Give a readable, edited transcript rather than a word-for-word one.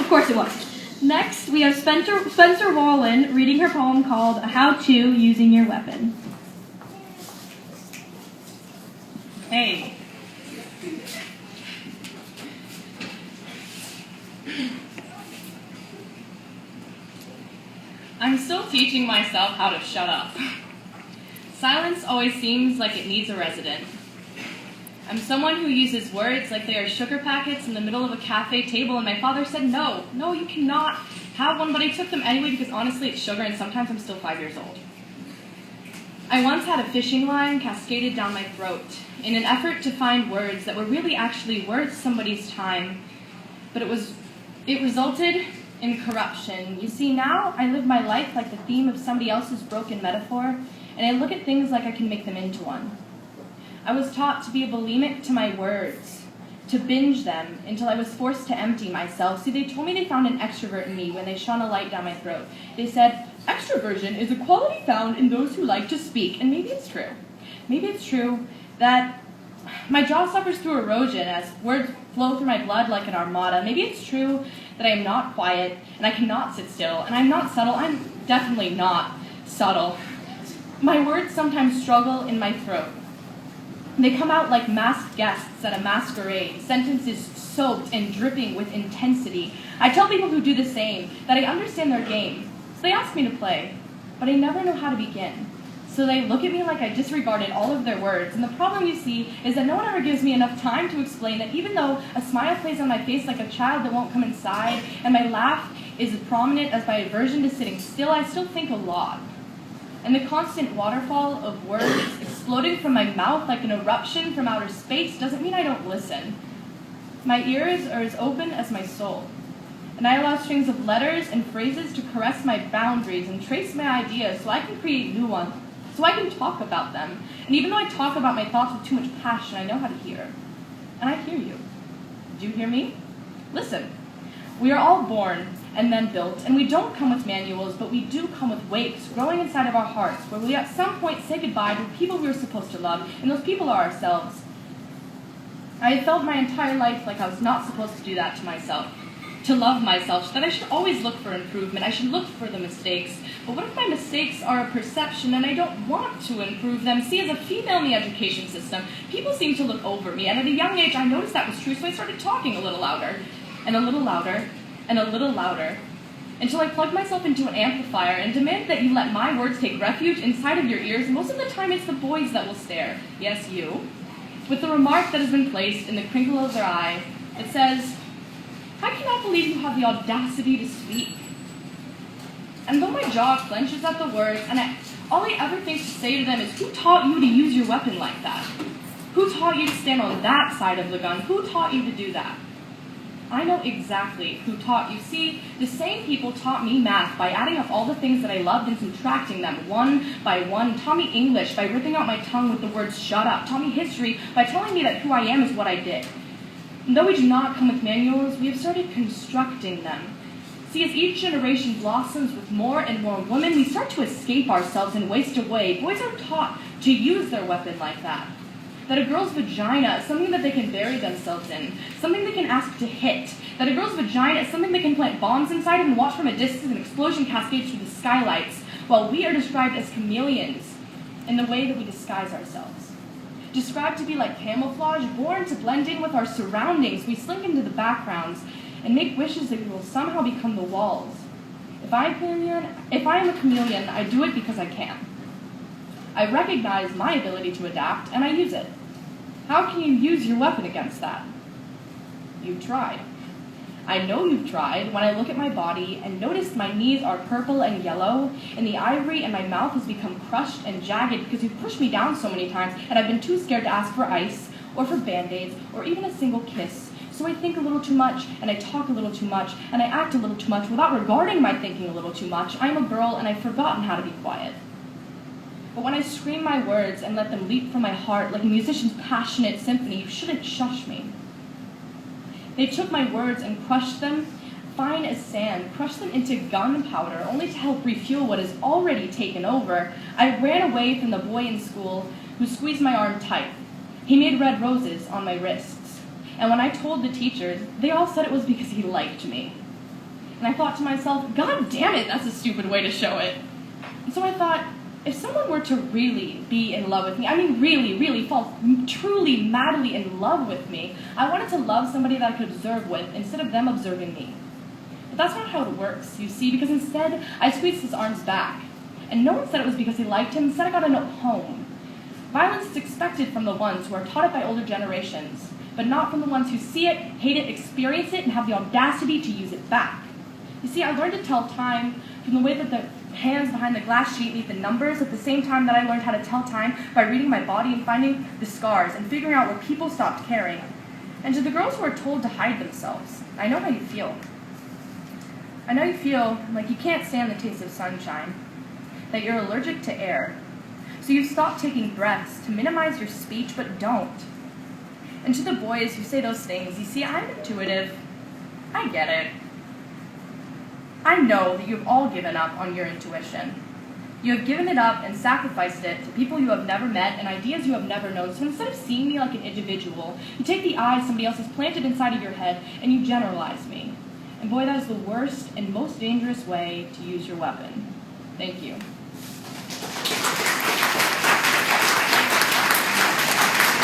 course it was. Next, we have Spencer Wallen reading her poem called How To Using Your Weapon. Hey. I'm still teaching myself how to shut up. Silence always seems like it needs a resident. I'm someone who uses words like they are sugar packets in the middle of a cafe table, and my father said, no, you cannot have one, but I took them anyway because honestly it's sugar and sometimes I'm still 5 years old. I once had a fishing line cascaded down my throat in an effort to find words that were really actually worth somebody's time, but it resulted in corruption. You see, now I live my life like the theme of somebody else's broken metaphor, and I look at things like I can make them into one. I was taught to be a bulimic to my words, to binge them until I was forced to empty myself. See, they told me they found an extrovert in me when they shone a light down my throat. They said, extroversion is a quality found in those who like to speak, and maybe it's true. Maybe it's true that my jaw suffers through erosion as words flow through my blood like an armada. Maybe it's true that I am not quiet and I cannot sit still, and I'm not subtle. I'm definitely not subtle. My words sometimes struggle in my throat. They come out like masked guests at a masquerade, sentences soaked and dripping with intensity. I tell people who do the same that I understand their game, so they ask me to play, but I never know how to begin. So they look at me like I disregarded all of their words, and the problem, you see, is that no one ever gives me enough time to explain that even though a smile plays on my face like a child that won't come inside, and my laugh is as prominent as my aversion to sitting still, I still think a lot. And the constant waterfall of words exploding from my mouth like an eruption from outer space doesn't mean I don't listen. My ears are as open as my soul, and I allow strings of letters and phrases to caress my boundaries and trace my ideas so I can create new ones, so I can talk about them. And even though I talk about my thoughts with too much passion, I know how to hear. And I hear you. Do you hear me? Listen. We are all born and then built, and we don't come with manuals, but we do come with wakes growing inside of our hearts, where we at some point say goodbye to the people we were supposed to love, and those people are ourselves. I had felt my entire life like I was not supposed to do that to myself, to love myself, that I should always look for improvement, I should look for the mistakes. But what if my mistakes are a perception and I don't want to improve them? See, as a female in the education system, people seem to look over me, and at a young age I noticed that was true, so I started talking a little louder, and a little louder, and a little louder, until I plugged myself into an amplifier and demanded that you let my words take refuge inside of your ears. Most of the time it's the boys that will stare, yes, you, with the remark that has been placed in the crinkle of their eye. It says, I cannot believe you have the audacity to speak. And though my jaw clenches at the words, and all I ever think to say to them is, who taught you to use your weapon like that? Who taught you to stand on that side of the gun? Who taught you to do that? I know exactly who taught you. See, the same people taught me math by adding up all the things that I loved and subtracting them one by one, taught me English by ripping out my tongue with the words shut up, taught me history by telling me that who I am is what I did. And though we do not come with manuals, we have started constructing them. See, as each generation blossoms with more and more women, we start to escape ourselves and waste away. Boys are taught to use their weapon like that. That a girl's vagina is something that they can bury themselves in, something they can ask to hit. That a girl's vagina is something they can plant bombs inside and watch from a distance an explosion cascade through the skylights, while we are described as chameleons in the way that we disguise ourselves. Described to be like camouflage, born to blend in with our surroundings, we slink into the backgrounds and make wishes that we will somehow become the walls. If I am a chameleon, I do it because I can. I recognize my ability to adapt, and I use it. How can you use your weapon against that? You've tried. I know you've tried when I look at my body and notice my knees are purple and yellow, and the ivory in my mouth has become crushed and jagged because you've pushed me down so many times, and I've been too scared to ask for ice, or for Band-Aids, or even a single kiss. So I think a little too much, and I talk a little too much, and I act a little too much without regarding my thinking a little too much. I'm a girl, and I've forgotten how to be quiet. But when I scream my words and let them leap from my heart like a musician's passionate symphony, you shouldn't shush me. They took my words and crushed them, fine as sand, crushed them into gunpowder, only to help refuel what is already taken over. I ran away from the boy in school who squeezed my arm tight. He made red roses on my wrists. And when I told the teachers, they all said it was because he liked me. And I thought to myself, God damn it, that's a stupid way to show it. And so I thought, if someone were to really be in love with me, I mean really fall truly, madly in love with me, I wanted to love somebody that I could observe with instead of them observing me. But that's not how it works, you see, because instead I squeezed his arms back. And no one said it was because they liked him, instead I got a note home. Violence is expected from the ones who are taught it by older generations, but not from the ones who see it, hate it, experience it, and have the audacity to use it back. You see, I learned to tell time from the way that the hands behind the glass sheet leave the numbers at the same time that I learned how to tell time by reading my body and finding the scars and figuring out where people stopped caring. And to the girls who are told to hide themselves, I know how you feel. I know you feel like you can't stand the taste of sunshine, that you're allergic to air. So you stop taking breaths to minimize your speech, but don't. And to the boys who say those things, you see, I'm intuitive. I get it. I know that you've all given up on your intuition. You have given it up and sacrificed it to people you have never met and ideas you have never known. So instead of seeing me like an individual, you take the eye somebody else has planted inside of your head and you generalize me. And boy, that is the worst and most dangerous way to use your weapon. Thank you.